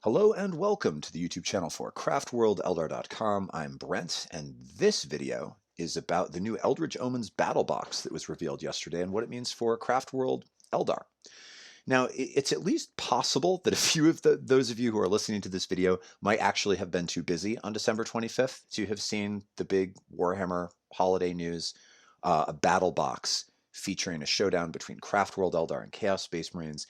Hello and welcome to the YouTube channel for Craftworld Eldar.com. I'm Brent, and this video is about the new Eldritch Omens battle box that was revealed yesterday and what it means for Craftworld Eldar. Now, it's at least possible that a few of those of you who are listening to this video might actually have been too busy on December 25th to have seen the big Warhammer holiday news, a battle box featuring a showdown between Craftworld Eldar and Chaos Space Marines.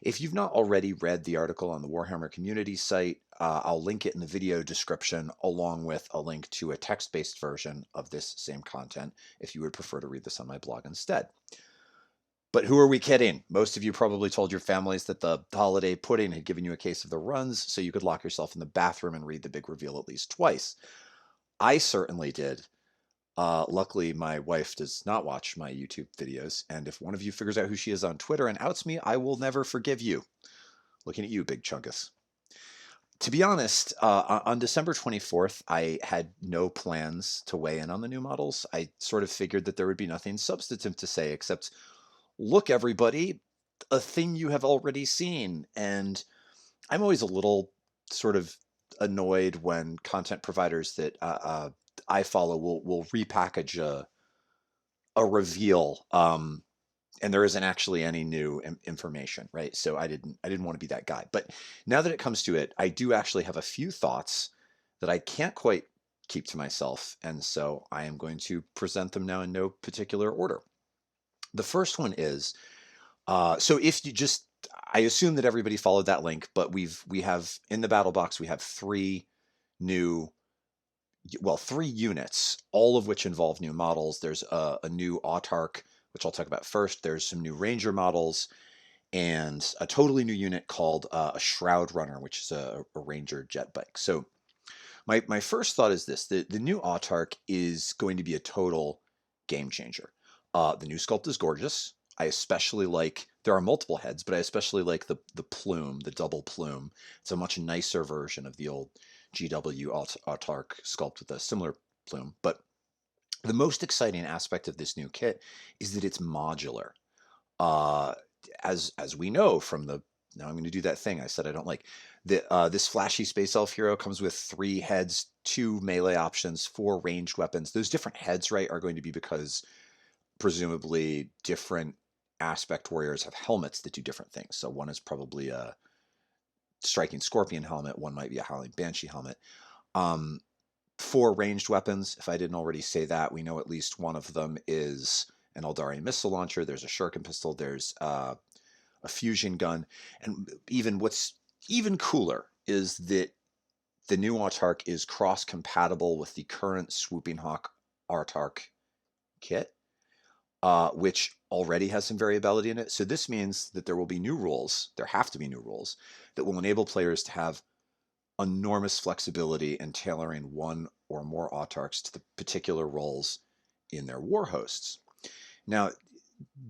If you've not already read the article on the Warhammer community site, I'll link it in the video description along with a link to a text-based version of this same content if you would prefer to read this on my blog instead. But who are we kidding? Most of you probably told your families that the holiday pudding had given you a case of the runs so you could lock yourself in the bathroom and read the big reveal at least twice. I certainly did. Luckily, my wife does not watch my YouTube videos, and if one of you figures out who she is on Twitter and outs me, I will never forgive you. Looking at you, Big Chungus. To be honest, on December 24th, I had no plans to weigh in on the new models. I sort of figured that there would be nothing substantive to say except, look, everybody, a thing you have already seen. And I'm always a little sort of annoyed when content providers that I follow will repackage a reveal, and there isn't actually any new information, right? So I didn't want to be that guy. But now that it comes to it, I do actually have a few thoughts that I can't quite keep to myself, and so I am going to present them now in no particular order. The first one is, so if you just, I assume that everybody followed that link, but we have in the battle box we have three units, all of which involve new models. There's a new Autarch, which I'll talk about first. There's some new Ranger models, and a totally new unit called a Shroud Runner, which is a Ranger jet bike. So my first thought is this: the new Autarch is going to be a total game changer. The new sculpt is gorgeous. I especially like, there are multiple heads, but I especially like the plume, the double plume. It's a much nicer version of the old GW Autarch sculpt with a similar plume. But the most exciting aspect of this new kit is that it's modular. As we know from the, now I'm going to do that thing I said I don't like. This flashy Space Elf hero comes with 3 heads, 2 melee options, 4 ranged weapons. Those different heads, right, are going to be because presumably different aspect warriors have helmets that do different things. So one is probably a striking scorpion helmet, one might be a howling banshee helmet. 4 ranged weapons, if I didn't already say that, we know at least one of them is an Eldari missile launcher, there's a shuriken pistol, there's a fusion gun, and what's even cooler is that the new Autarch is cross-compatible with the current Swooping Hawk Autarch kit, which already has some variability in it. So this means that there will be new rules, there have to be new rules, that will enable players to have enormous flexibility in tailoring one or more Autarchs to the particular roles in their war hosts. Now,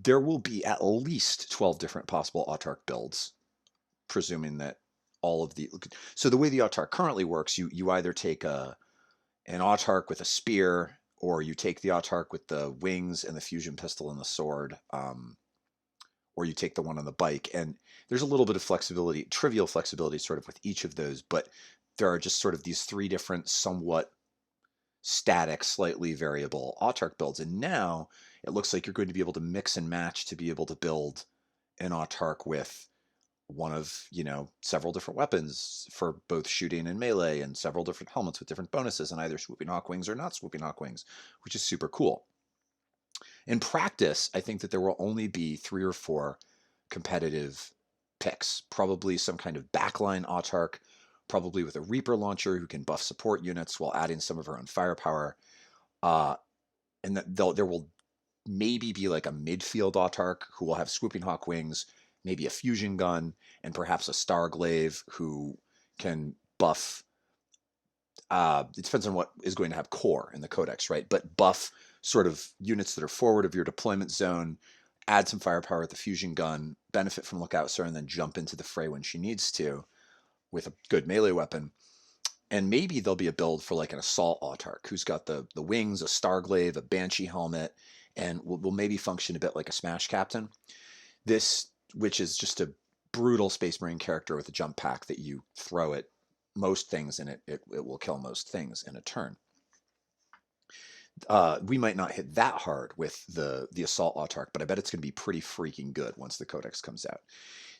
there will be at least 12 different possible Autarch builds, presuming that all of the... So the way the Autarch currently works, you either take an Autarch with a spear, or you take the Autarch with the wings and the fusion pistol and the sword, or you take the one on the bike. And there's a little bit of flexibility, trivial flexibility sort of with each of those, but there are just sort of these 3 different, somewhat static, slightly variable Autarch builds. And now it looks like you're going to be able to mix and match to be able to build an Autarch with one of, several different weapons for both shooting and melee, and several different helmets with different bonuses, and either Swooping Hawk wings or not Swooping Hawk wings, which is super cool. In practice, I think that there will only be 3 or 4 competitive picks, probably some kind of backline Autarch, probably with a Reaper launcher who can buff support units while adding some of her own firepower, and there will maybe be like a midfield Autarch who will have Swooping Hawk wings, maybe a fusion gun, and perhaps a Starglaive who can buff, it depends on what is going to have core in the codex, right? But buff sort of units that are forward of your deployment zone, add some firepower with the fusion gun, benefit from Lookout Sir, and then jump into the fray when she needs to with a good melee weapon. And maybe there'll be a build for like an assault Autarch who's got the wings, a Starglaive, a Banshee helmet, and will maybe function a bit like a Smash Captain. This, which is just a brutal Space Marine character with a jump pack that you throw at most things and it will kill most things in a turn. We might not hit that hard with the Assault Autarch, but I bet it's going to be pretty freaking good once the Codex comes out.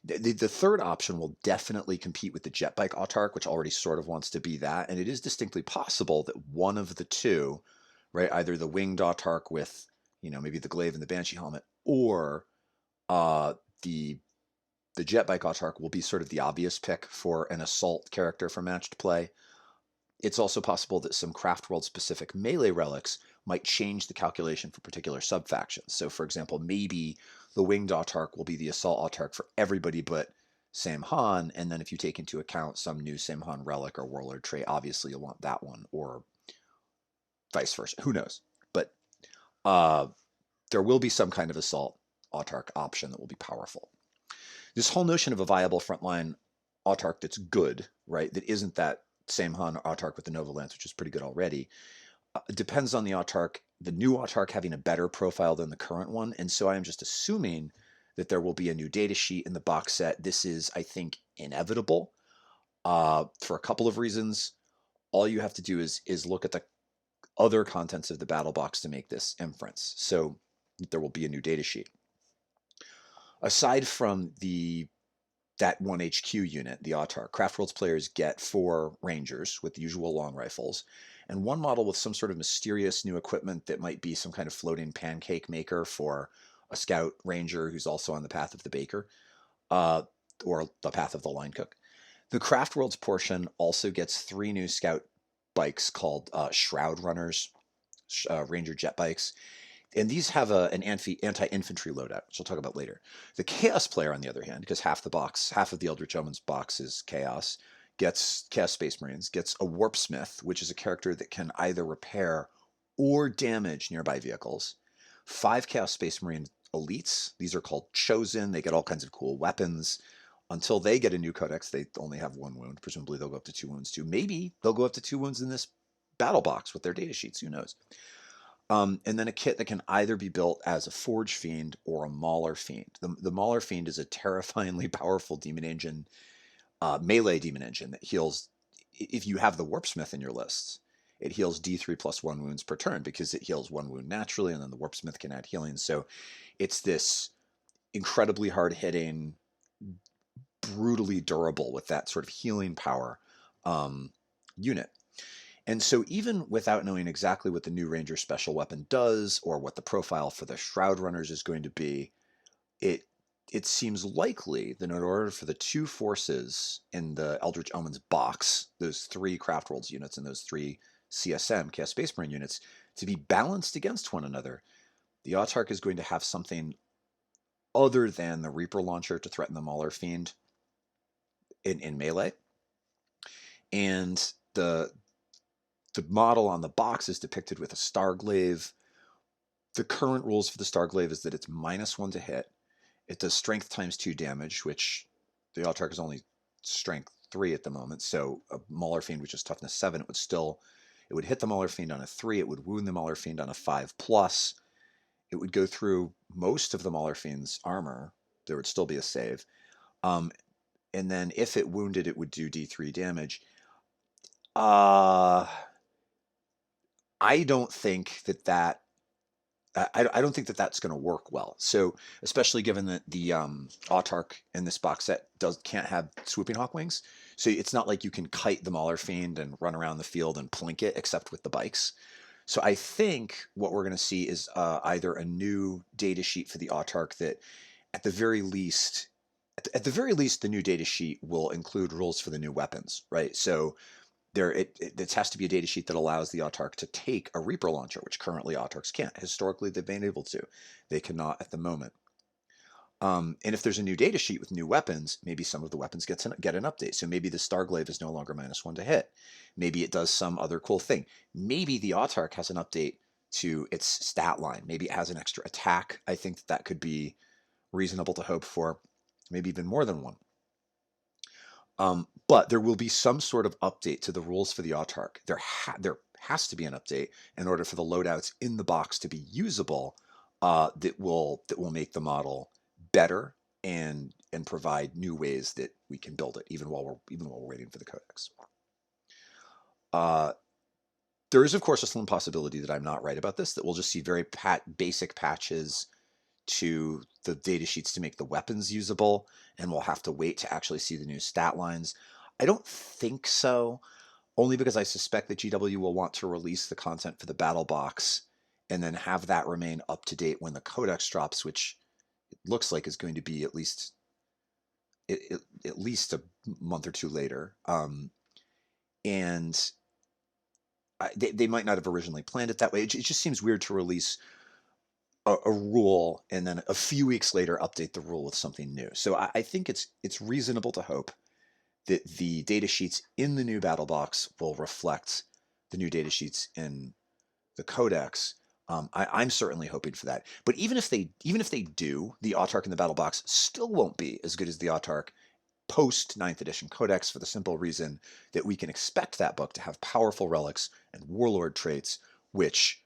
The third option will definitely compete with the Jetbike Autarch, which already sort of wants to be that, and it is distinctly possible that one of the two, right, either the Winged Autarch with, maybe the Glaive and the Banshee helmet, or the Jetbike Autarch will be sort of the obvious pick for an Assault character for matched play. It's also possible that some Craftworld specific melee relics might change the calculation for particular subfactions. So, for example, maybe the Winged Autarch will be the Assault Autarch for everybody but Samhan, and then if you take into account some new Samhan relic or Warlord trait, obviously you'll want that one, or vice versa. Who knows? But there will be some kind of Assault Autarch option that will be powerful. This whole notion of a viable frontline Autarch that's good, right, that isn't that Samhan Autarch with the Nova Lance, which is pretty good already, depends on the Autarch, the new Autarch having a better profile than the current one, and so I am just assuming that there will be a new datasheet in the box set. This is, I think, inevitable for a couple of reasons. All you have to do is look at the other contents of the battle box to make this inference. So there will be a new datasheet. Aside from that one HQ unit, the Autarch, Craftworld's players get 4 Rangers with the usual long rifles, and one model with some sort of mysterious new equipment that might be some kind of floating pancake maker for a Scout Ranger who's also on the path of the Baker, or the path of the Line Cook. The Craftworld's portion also gets 3 new Scout bikes called Shroud Runners, Ranger jet bikes. And these have an anti-infantry loadout, which I'll talk about later. The Chaos player, on the other hand, because half of the Eldritch Omens box is Chaos, gets Chaos Space Marines, gets a Warpsmith, which is a character that can either repair or damage nearby vehicles. 5 Chaos Space Marine elites. These are called Chosen. They get all kinds of cool weapons. Until they get a new codex, they only have 1 wound. Presumably they'll go up to 2 wounds too. Maybe they'll go up to 2 wounds in this battle box with their data sheets. Who knows? And then a kit that can either be built as a Forge Fiend or a Mauler Fiend. The Mauler Fiend is a terrifyingly powerful demon engine, melee demon engine that heals. If you have the Warpsmith in your lists, it heals D3 plus 1 wounds per turn because it heals 1 wound naturally, and then the Warpsmith can add healing. So it's this incredibly hard-hitting, brutally durable with that sort of healing power unit. And so even without knowing exactly what the new Ranger special weapon does or what the profile for the Shroud Runners is going to be, it seems likely that in order for the 2 forces in the Eldritch Omens box, those 3 Craftworlds units and those 3 CSM, Chaos Space Marine units, to be balanced against one another, the Autarch is going to have something other than the Reaper launcher to threaten the Mauler Fiend in melee. And the model on the box is depicted with a Starglaive. The current rules for the Starglaive is that it's -1 to hit. It does strength times 2 damage, which the Autarch is only strength 3 at the moment. So a Mauler Fiend, which is toughness 7, it would hit the Mauler Fiend on a 3. It would wound the Mauler Fiend on a 5+. It would go through most of the Mauler Fiend's armor. There would still be a save. And then if it wounded, it would do D3 damage. I don't think that I don't think that that's going to work well. So especially given that the Autarch in this box set can't have swooping hawk wings, so it's not like you can kite the Mauler Fiend and run around the field and plink it, except with the bikes. So I think what we're going to see is either a new data sheet for the Autarch that, at the very least, the new data sheet will include rules for the new weapons, right? So it has to be a data sheet that allows the Autarch to take a Reaper launcher, which currently Autarchs can't. Historically, they've been able to. They cannot at the moment. And if there's a new data sheet with new weapons, maybe some of the weapons get an update. So maybe the Starglaive is no longer -1 to hit. Maybe it does some other cool thing. Maybe the Autarch has an update to its stat line. Maybe it has an extra attack. I think that could be reasonable to hope for. Maybe even more than one. But there will be some sort of update to the rules for the Autarch. There has to be an update in order for the loadouts in the box to be usable. That will make the model better and provide new ways that we can build it, even while we're waiting for the codex. There is, of course, a slim possibility that I'm not right about this, that we'll just see very basic patches to the data sheets to make the weapons usable, and we'll have to wait to actually see the new stat lines. I don't think so, only because I suspect that GW will want to release the content for the battle box and then have that remain up to date when the codex drops, which it looks like is going to be at least a month or two later. And they might not have originally planned it that way. It just seems weird to release a rule and then a few weeks later update the rule with something new. So I think it's reasonable to hope that the data sheets in the new battle box will reflect the new data sheets in the codex. I'm certainly hoping for that. But even if they do, the Autarch in the battle box still won't be as good as the Autarch post 9th edition codex, for the simple reason that we can expect that book to have powerful relics and warlord traits, which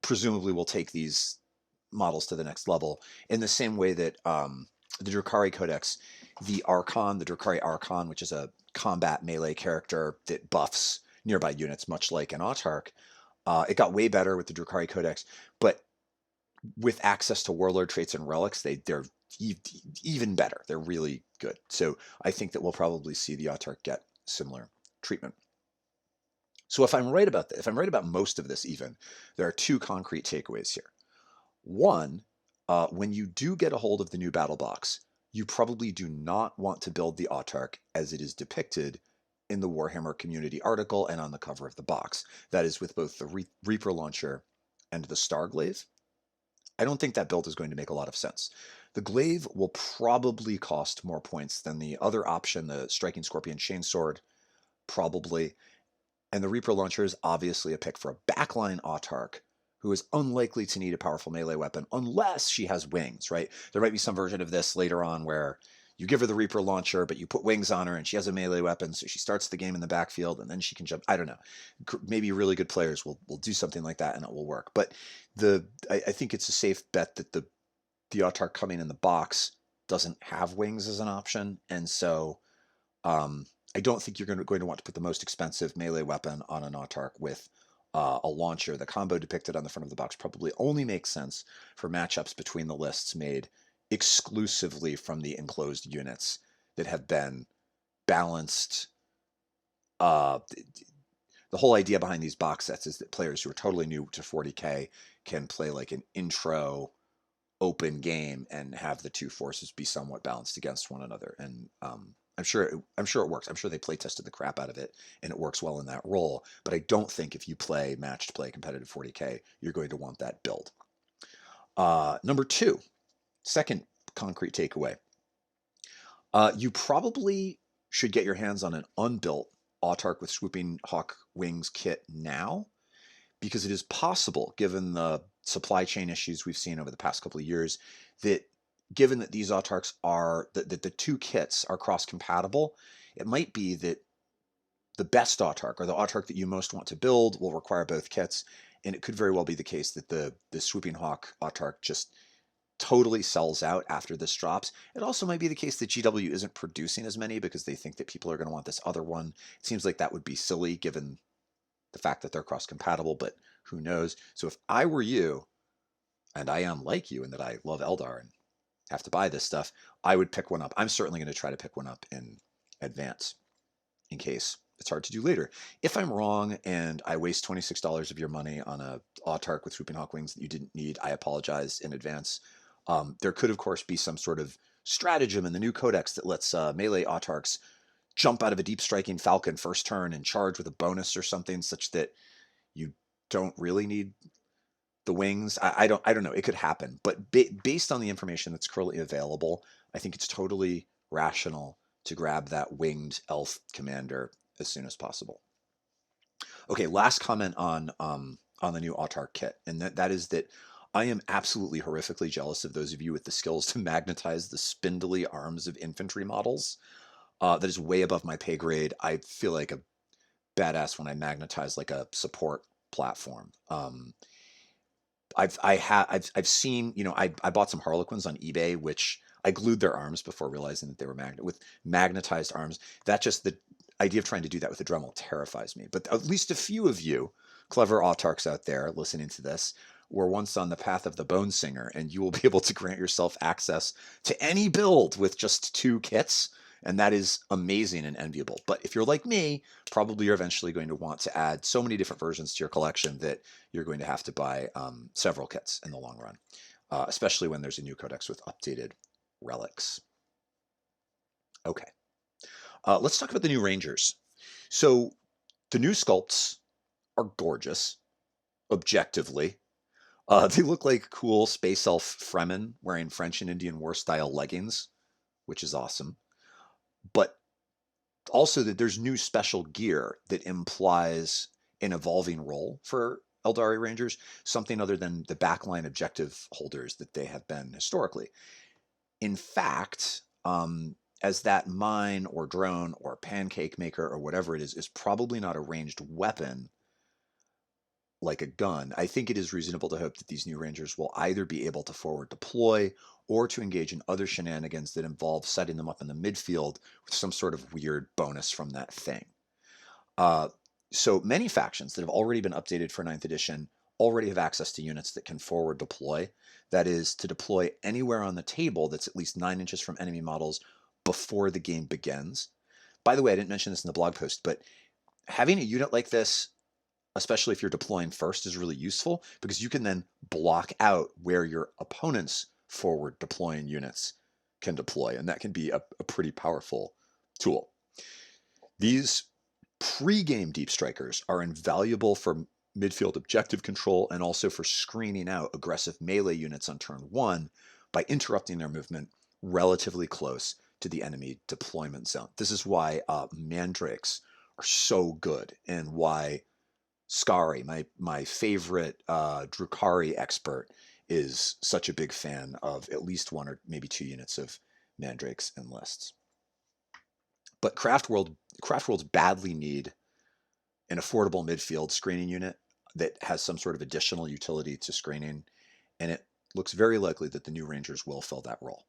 presumably will take these models to the next level, in the same way that the Drukhari Codex, the Drukhari Archon, which is a combat melee character that buffs nearby units, much like an Autarch, it got way better with the Drukhari Codex, but with access to warlord traits and relics, they're even better. They're really good. So I think that we'll probably see the Autarch get similar treatment. So if I'm right about that, if I'm right about most of this even, there are two concrete takeaways here. One, when you do get a hold of the new battle box, you probably do not want to build the Autarch as it is depicted in the Warhammer community article and on the cover of the box. That is, with both the Reaper launcher and the Starglaive. I don't think that build is going to make a lot of sense. The Glaive will probably cost more points than the other option, the Striking Scorpion Chainsword, probably. And the Reaper launcher is obviously a pick for a backline Autarch who is unlikely to need a powerful melee weapon unless she has wings, right? There might be some version of this later on where you give her the Reaper launcher, but you put wings on her and she has a melee weapon, so she starts the game in the backfield and then she can jump. I don't know. Maybe really good players will do something like that and it will work. But I think it's a safe bet that the Autarch coming in the box doesn't have wings as an option. And so I don't think you're going to want to put the most expensive melee weapon on an Autarch with a launcher. The combo depicted on the front of the box probably only makes sense for matchups between the lists made exclusively from the enclosed units that have been balanced. The whole idea behind these box sets is that players who are totally new to 40K can play like an intro open game and have the two forces be somewhat balanced against one another. And I'm sure it works. I'm sure they play tested the crap out of it and it works well in that role. But I don't think if you play matched play competitive 40K, you're going to want that build. Number two, second concrete takeaway. You probably should get your hands on an unbuilt Autarch with Swooping Hawk Wings kit now, because it is possible, given the supply chain issues we've seen over the past couple of years, that given that these Autarchs are, that the two kits are cross-compatible, it might be that the best Autarch, or the Autarch that you most want to build, will require both kits, and it could very well be the case that the Swooping Hawk Autarch just totally sells out after this drops. It also might be the case that GW isn't producing as many because they think that people are going to want this other one. It seems like that would be silly given the fact that they're cross-compatible, but who knows? So if I were you, and I am like you in that I love Eldar and have to buy this stuff, I would pick one up. I'm certainly going to try to pick one up in advance in case it's hard to do later. If I'm wrong and I waste $26 of your money on a Autarch with Swooping Hawk Wings that you didn't need, I apologize in advance. There could, of course, be some sort of stratagem in the new codex that lets melee Autarchs jump out of a deep striking falcon first turn and charge with a bonus or something, such that you don't really need the wings. I don't know. It could happen, but based on the information that's currently available, I think it's totally rational to grab that winged elf commander as soon as possible. Okay, last comment on the new Autarch kit, and that is that I am absolutely horrifically jealous of those of you with the skills to magnetize the spindly arms of infantry models. That is way above my pay grade. I feel like a badass when I magnetize like a support platform. I've seen, I bought some Harlequins on eBay, which I glued their arms before realizing that they were with magnetized arms. That just the idea of trying to do that with a Dremel terrifies me. But at least a few of you, clever autarks out there listening to this, were once on the path of the Bone Singer, and you will be able to grant yourself access to any build with just 2 kits, and that is amazing and enviable. But if you're like me, probably you're eventually going to want to add so many different versions to your collection that you're going to have to buy several kits in the long run, especially when there's a new codex with updated relics. Okay, let's talk about the new Rangers. So the new sculpts are gorgeous, objectively. They look like cool space elf Fremen wearing French and Indian War style leggings, which is awesome. But also that there's new special gear that implies an evolving role for Eldari Rangers, something other than the backline objective holders that they have been historically. In fact, as that mine or drone or pancake maker or whatever it is probably not a ranged weapon like a gun, I think it is reasonable to hope that these new Rangers will either be able to forward deploy or to engage in other shenanigans that involve setting them up in the midfield with some sort of weird bonus from that thing. So many factions that have already been updated for 9th edition already have access to units that can forward deploy. That is, to deploy anywhere on the table that's at least 9 inches from enemy models before the game begins. By the way, I didn't mention this in the blog post, but having a unit like this, especially if you're deploying first, is really useful because you can then block out where your opponent's forward deploying units can deploy, and that can be a pretty powerful tool. These pre-game deep strikers are invaluable for midfield objective control and also for screening out aggressive melee units on turn 1 by interrupting their movement relatively close to the enemy deployment zone. This is why mandrakes are so good, and why Skari, my favorite Drukhari expert, is such a big fan of at least 1 or maybe 2 units of mandrakes in lists. But Craftworlds badly need an affordable midfield screening unit that has some sort of additional utility to screening, and it looks very likely that the new Rangers will fill that role.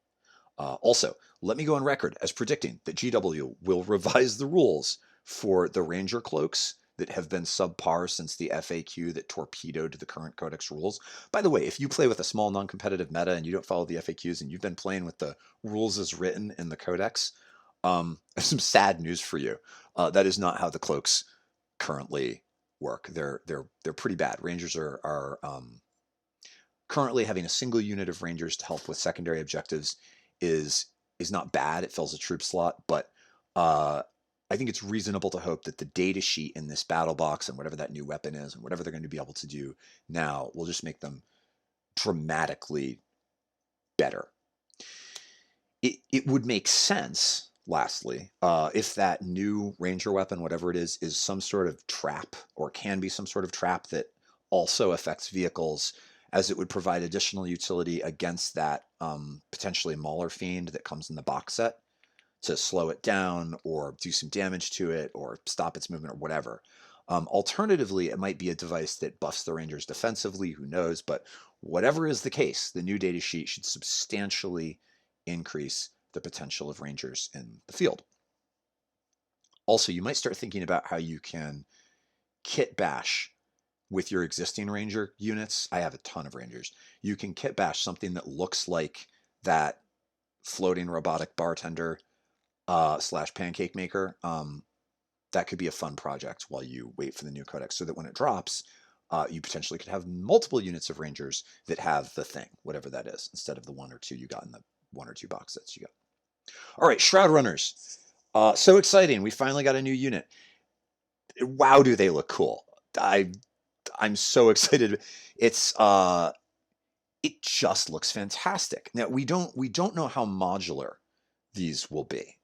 Also, let me go on record as predicting that GW will revise the rules for the Ranger cloaks that have been subpar since the FAQ that torpedoed the current Codex rules. By the way, if you play with a small non-competitive meta and you don't follow the FAQs and you've been playing with the rules as written in the Codex, some sad news for you. That is not how the cloaks currently work. They're pretty bad. Rangers are currently having a single unit of Rangers to help with secondary objectives is not bad. It fills a troop slot, but I think it's reasonable to hope that the data sheet in this battle box and whatever that new weapon is and whatever they're going to be able to do now will just make them dramatically better. It would make sense, lastly, if that new Ranger weapon, whatever it is some sort of trap, or can be some sort of trap that also affects vehicles, as it would provide additional utility against that potentially Mauler Fiend that comes in the box set to slow it down or do some damage to it or stop its movement or whatever. Alternatively, it might be a device that buffs the Rangers defensively, who knows, but whatever is the case, the new data sheet should substantially increase the potential of Rangers in the field. Also, you might start thinking about how you can kit bash with your existing Ranger units. I have a ton of Rangers. You can kit bash something that looks like that floating robotic bartender / pancake maker. That could be a fun project while you wait for the new codex, so that when it drops, you potentially could have multiple units of Rangers that have the thing, whatever that is, instead of the 1 or 2 you got in the 1 or 2 box sets you got. All right, Shroud Runners. So exciting. We finally got a new unit. Wow, do they look cool. I'm so excited. It just looks fantastic. Now, we don't know how modular these will be.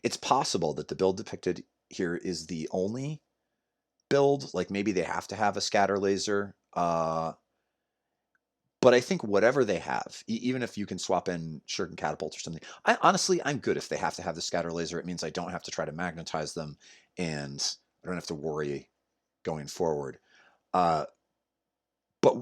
It's possible that the build depicted here is the only build. Like, maybe they have to have a scatter laser. But I think whatever they have, even if you can swap in Shuriken Catapult or something, I'm good if they have to have the scatter laser. It means I don't have to try to magnetize them, and I don't have to worry going forward. But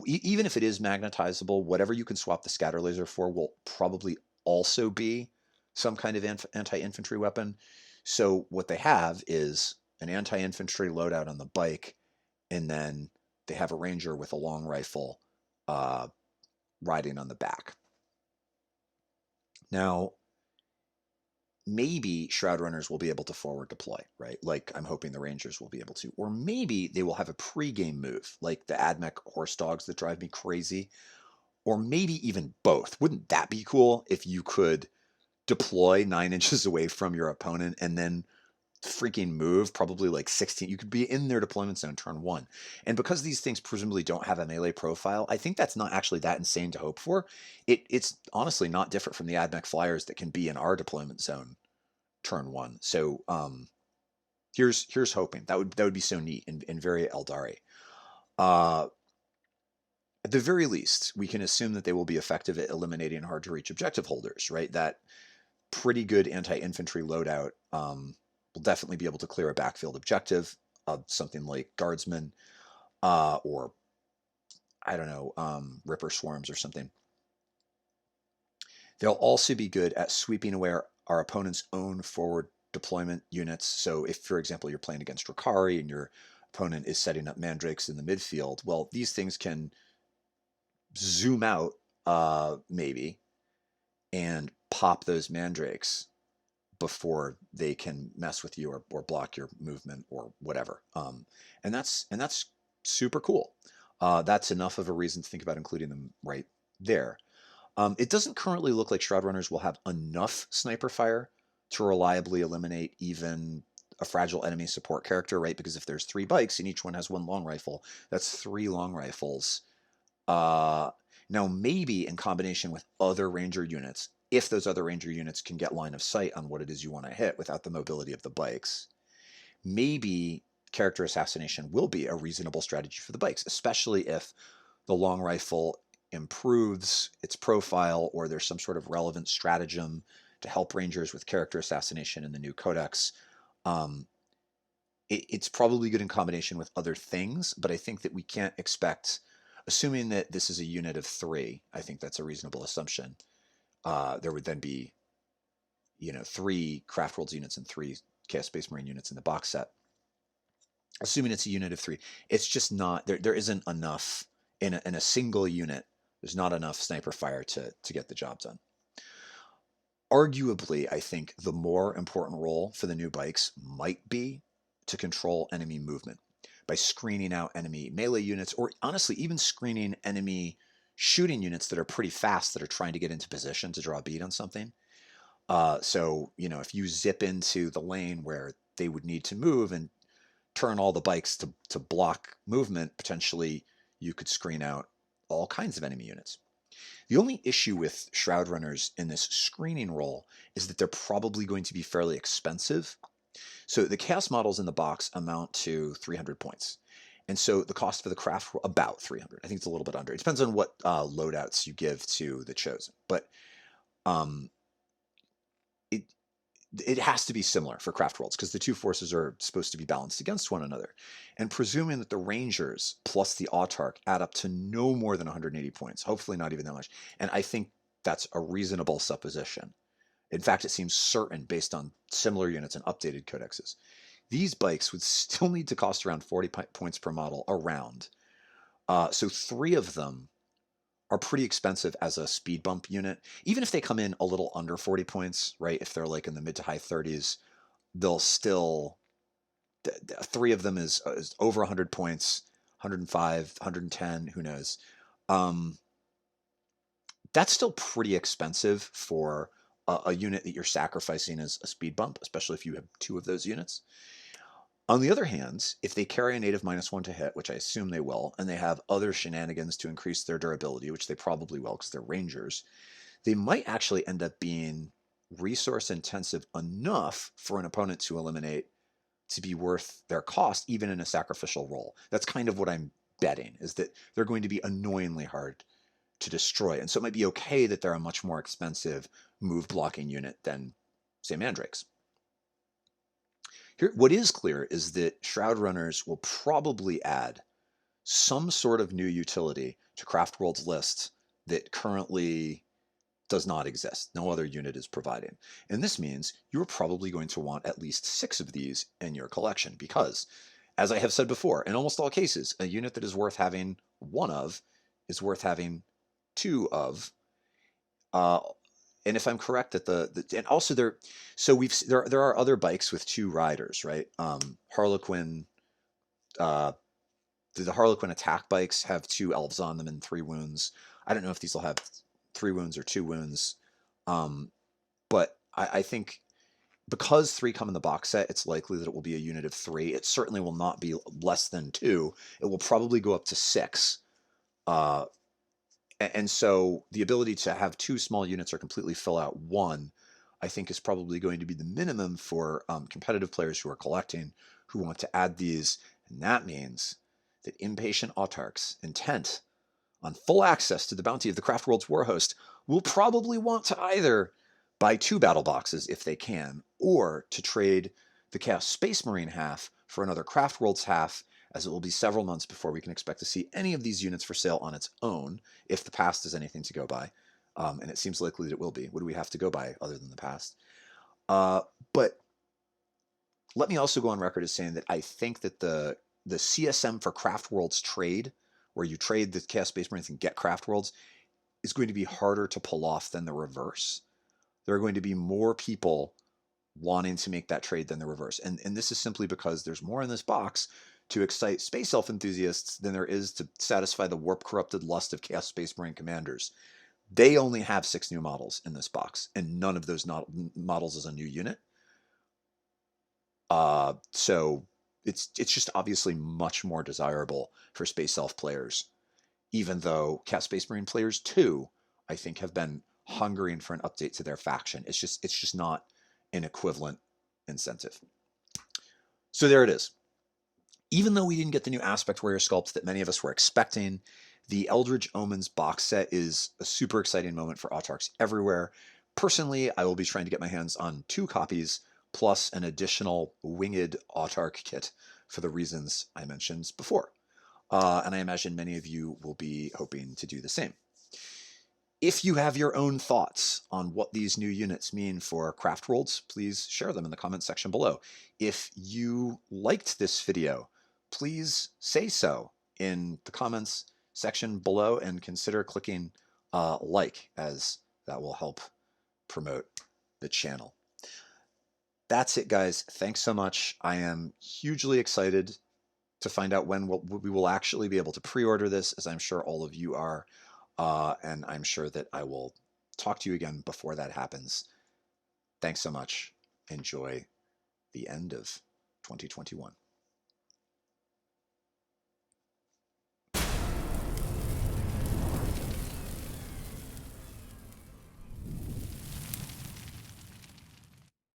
even if it is magnetizable, whatever you can swap the scatter laser for will probably also be some kind of anti-infantry weapon. So what they have is an anti-infantry loadout on the bike, and then they have a ranger with a long rifle riding on the back. Now, maybe Shroud Runners will be able to forward deploy, right? Like I'm hoping the Rangers will be able to. Or maybe they will have a pre-game move, like the AdMech horse dogs that drive me crazy. Or maybe even both. Wouldn't that be cool if you could deploy 9 inches away from your opponent and then freaking move probably like 16? You could be in their deployment zone turn 1. And because these things presumably don't have a melee profile, I think that's not actually that insane to hope for. It's honestly not different from the AdMech flyers that can be in our deployment zone turn 1. So here's hoping. That would be so neat and very Eldari. At the very least, we can assume that they will be effective at eliminating hard to reach objective holders, right? That pretty good anti-infantry loadout will definitely be able to clear a backfield objective of something like guardsmen or I don't know, Ripper swarms or something. They'll also be good at sweeping away our opponent's own forward deployment units. So if, for example, you're playing against Drakari and your opponent is setting up mandrakes in the midfield, well, these things can zoom out maybe and pop those mandrakes before they can mess with you or block your movement or whatever. And that's super cool. That's enough of a reason to think about including them right there. It doesn't currently look like Shroud Runners will have enough sniper fire to reliably eliminate even a fragile enemy support character, right? Because if there's 3 bikes and each one has 1 long rifle, that's 3 long rifles. Now, maybe in combination with other ranger units, if those other ranger units can get line of sight on what it is you want to hit without the mobility of the bikes, maybe character assassination will be a reasonable strategy for the bikes, especially if the long rifle improves its profile or there's some sort of relevant stratagem to help rangers with character assassination in the new codex. It's probably good in combination with other things, but I think that we can't expect, assuming that this is a unit of 3, I think that's a reasonable assumption. There would then be, 3 Craftworlds units and 3 Chaos Space Marine units in the box set. Assuming it's a unit of 3, it's just not, there isn't enough in a single unit. There's not enough sniper fire to get the job done. Arguably, I think the more important role for the new bikes might be to control enemy movement by screening out enemy melee units, or honestly, even screening enemy shooting units that are pretty fast that are trying to get into position to draw a bead on something. So, if you zip into the lane where they would need to move and turn all the bikes to block movement, potentially you could screen out all kinds of enemy units. The only issue with Shroud Runners in this screening role is that they're probably going to be fairly expensive. So the chaos models in the box amount to 300 points. And so the cost for the craft, about 300. I think it's a little bit under. It depends on what loadouts you give to the chosen. But it has to be similar for Craftworlds because the 2 forces are supposed to be balanced against one another. And presuming that the Rangers plus the Autarch add up to no more than 180 points, hopefully not even that much. And I think that's a reasonable supposition. In fact, it seems certain based on similar units and updated codexes. These bikes would still need to cost around 40 points per model around. So 3 of them are pretty expensive as a speed bump unit. Even if they come in a little under 40 points, right? If they're like in the mid to high 30s, they'll still, 3 of them is over 100 points, 105, 110, who knows. That's still pretty expensive for a unit that you're sacrificing as a speed bump, especially if you have 2 of those units. On the other hand, if they carry a native -1 to hit, which I assume they will, and they have other shenanigans to increase their durability, which they probably will because they're rangers, they might actually end up being resource intensive enough for an opponent to eliminate to be worth their cost, even in a sacrificial role. That's kind of what I'm betting, is that they're going to be annoyingly hard to destroy. And so it might be okay that they're a much more expensive move blocking unit than, say, Mandrakes. Here, what is clear is that Shroud Runners will probably add some sort of new utility to Craftworld's list that currently does not exist. No other unit is providing. And this means you're probably going to want at least 6 of these in your collection because, as I have said before, in almost all cases, a unit that is worth having 1 of is worth having 2 of. And if I'm correct that and also there are other bikes with 2 riders, right? Harlequin, uh, the Harlequin attack bikes have 2 elves on them and 3 wounds. I don't know if these will have 3 wounds or 2 wounds, but I think because 3 come in the box set, it's likely that it will be a unit of 3. It certainly will not be less than 2. It will probably go up to 6. And so the ability to have 2 small units or completely fill out 1, I think, is probably going to be the minimum for competitive players who are collecting, who want to add these. And that means that impatient autarchs intent on full access to the bounty of the Craftworld's Warhost will probably want to either buy 2 battle boxes if they can, or to trade the Chaos Space Marine half for another Craftworld's half, as it will be several months before we can expect to see any of these units for sale on its own, if the past is anything to go by. And it seems likely that it will be. What do we have to go by other than the past? But let me also go on record as saying that I think that the CSM for Craftworlds trade, where you trade the Chaos Space Marines and get Craftworlds, is going to be harder to pull off than the reverse. There are going to be more people wanting to make that trade than the reverse. And this is simply because there's more in this box to excite Space Elf enthusiasts than there is to satisfy the warp-corrupted lust of Chaos Space Marine commanders. They only have 6 new models in this box, and none of those models is a new unit. So it's just obviously much more desirable for Space Elf players, even though Chaos Space Marine players too, I think, have been hungering for an update to their faction. It's just not an equivalent incentive. So there it is. Even though we didn't get the new Aspect Warrior sculpts that many of us were expecting, the Eldritch Omens box set is a super exciting moment for autarchs everywhere. Personally, I will be trying to get my hands on 2 copies, plus an additional winged autarch kit for the reasons I mentioned before. And I imagine many of you will be hoping to do the same. If you have your own thoughts on what these new units mean for Craftworlds, please share them in the comments section below. If you liked this video, please say so in the comments section below and consider clicking like, as that will help promote the channel. That's it, guys. Thanks so much. I am hugely excited to find out when we will actually be able to pre-order this, as I'm sure all of you are. And I'm sure that I will talk to you again before that happens. Thanks so much. Enjoy the end of 2021.